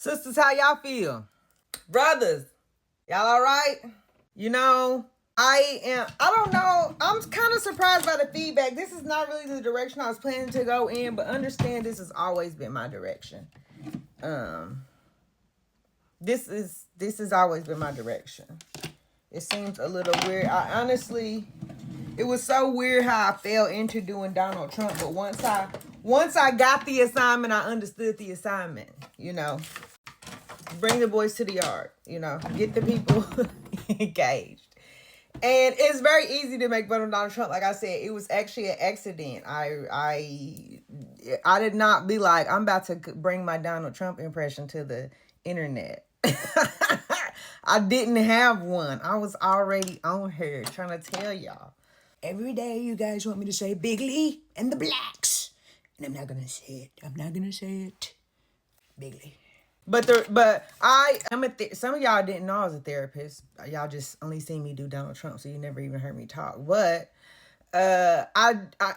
Sisters, how y'all feel? Brothers, y'all all right? I don't know. I'm kind of surprised by the feedback. This is not really the direction I was planning to go in, but understand this has always been my direction. This has always been my direction. It seems a little weird. It was so weird how I fell into doing Donald Trump, but once I got the assignment, I understood the assignment, Bring the boys to the yard, get the people engaged. And it's very easy to make fun of Donald Trump. Like I said, it was actually an accident. I did not be like, I'm about to bring my Donald Trump impression to the internet. I didn't have one. I was already on here trying to tell y'all. Every day you guys want me to say Big Lee and the Blacks. And I'm not going to say it. Big Lee. But some of y'all didn't know I was a therapist. Y'all just only seen me do Donald Trump, so you never even heard me talk. But I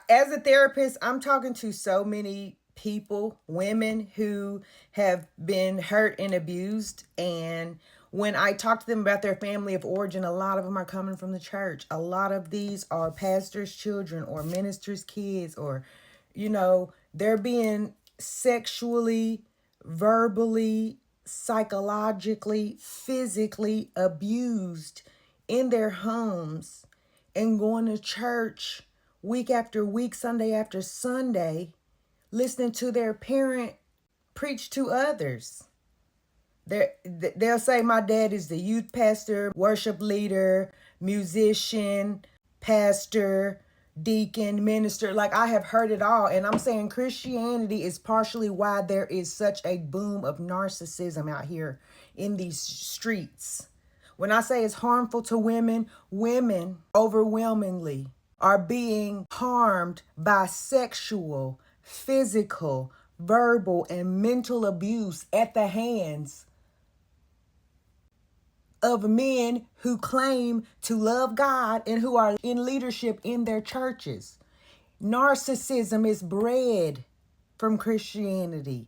as a therapist, I'm talking to so many people, women who have been hurt and abused. And when I talk to them about their family of origin, a lot of them are coming from the church. A lot of these are pastors' children or ministers' kids, or, they're being sexually, verbally, psychologically, physically abused in their homes and going to church week after week, Sunday after Sunday, listening to their parent preach to others. They'll say my dad is the youth pastor, worship leader, musician, pastor, deacon, minister. Like, I have heard it all. And I'm saying Christianity is partially why there is such a boom of narcissism out here in these streets. When I say it's harmful to women, women overwhelmingly are being harmed by sexual, physical, verbal, and mental abuse at the hands of men who claim to love God and who are in leadership in their churches. Narcissism is bred from Christianity.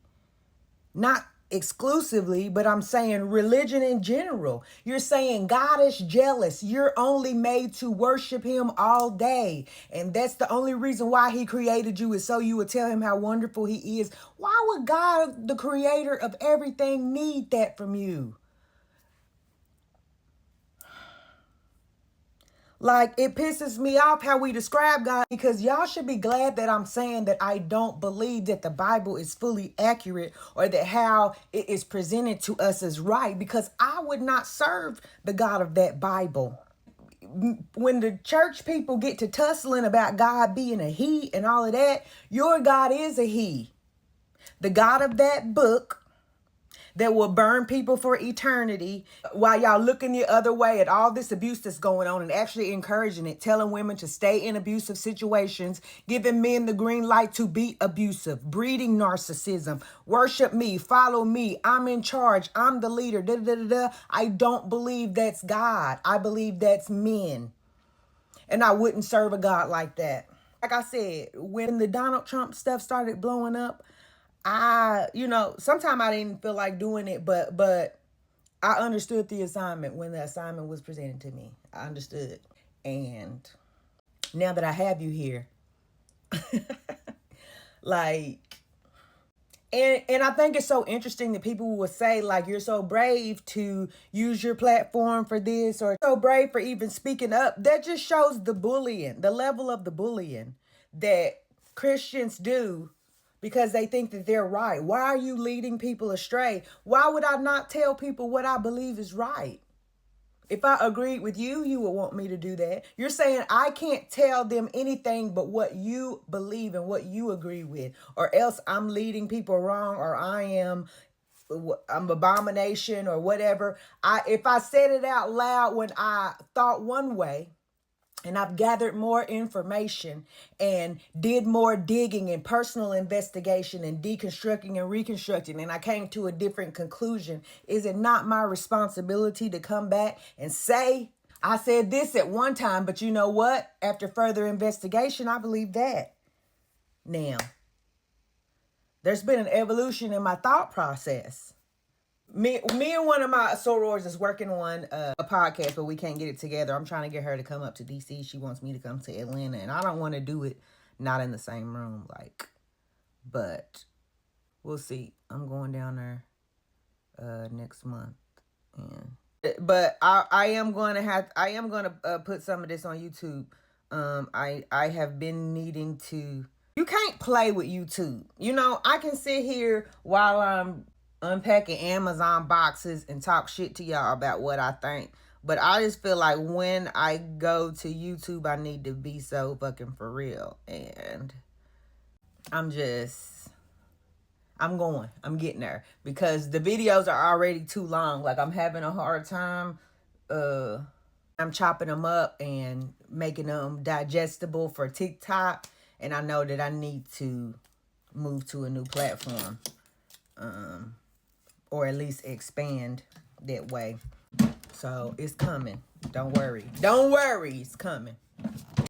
Not exclusively, but I'm saying religion in general. You're saying God is jealous. You're only made to worship him all day. And that's the only reason why he created you, is so you would tell him how wonderful he is. Why would God, the creator of everything, need that from you? Like, it pisses me off how we describe God, because y'all should be glad that I'm saying that I don't believe that the Bible is fully accurate, or that how it is presented to us is right, because I would not serve the God of that Bible. When the church people get to tussling about God being a he and all of that, your God is a he. The God of that book that will burn people for eternity, while y'all looking the other way at all this abuse that's going on and actually encouraging it, telling women to stay in abusive situations, giving men the green light to be abusive, breeding narcissism, worship me, follow me, I'm in charge, I'm the leader, da da da da. I don't believe that's God. I believe that's men. And I wouldn't serve a God like that. Like I said, when the Donald Trump stuff started blowing up, sometimes I didn't feel like doing it, but I understood the assignment when the assignment was presented to me. I understood. And now that I have you here, and I think it's so interesting that people will say, like, you're so brave to use your platform for this, or so brave for even speaking up. That just shows the bullying, the level of the bullying that Christians do, because they think that they're right. Why are you leading people astray? Why would I not tell people what I believe is right? If I agreed with you, you would want me to do that. You're saying I can't tell them anything but what you believe and what you agree with, or else I'm leading people wrong, or I'm abomination, or whatever. If I said it out loud when I thought one way, and I've gathered more information and did more digging and personal investigation and deconstructing and reconstructing, and I came to a different conclusion, is it not my responsibility to come back and say, I said this at one time, but you know what? After further investigation, I believe that. Now, there's been an evolution in my thought process. Me and one of my sorors is working on a podcast, but we can't get it together. I'm trying to get her to come up to DC. She wants me to come to Atlanta, and I don't want to do it not in the same room, like. But we'll see. I'm going down there next month, and but I am going to put some of this on YouTube. I have been needing to. You can't play with YouTube. You know, I can sit here while I'm unpacking Amazon boxes and talk shit to y'all about what I think. But I just feel like when I go to YouTube, I need to be so fucking for real. And I'm getting there. Because the videos are already too long. Like, I'm having a hard time. I'm chopping them up and making them digestible for TikTok. And I know that I need to move to a new platform. Or at least expand that way. So it's coming. Don't worry. Don't worry. It's coming.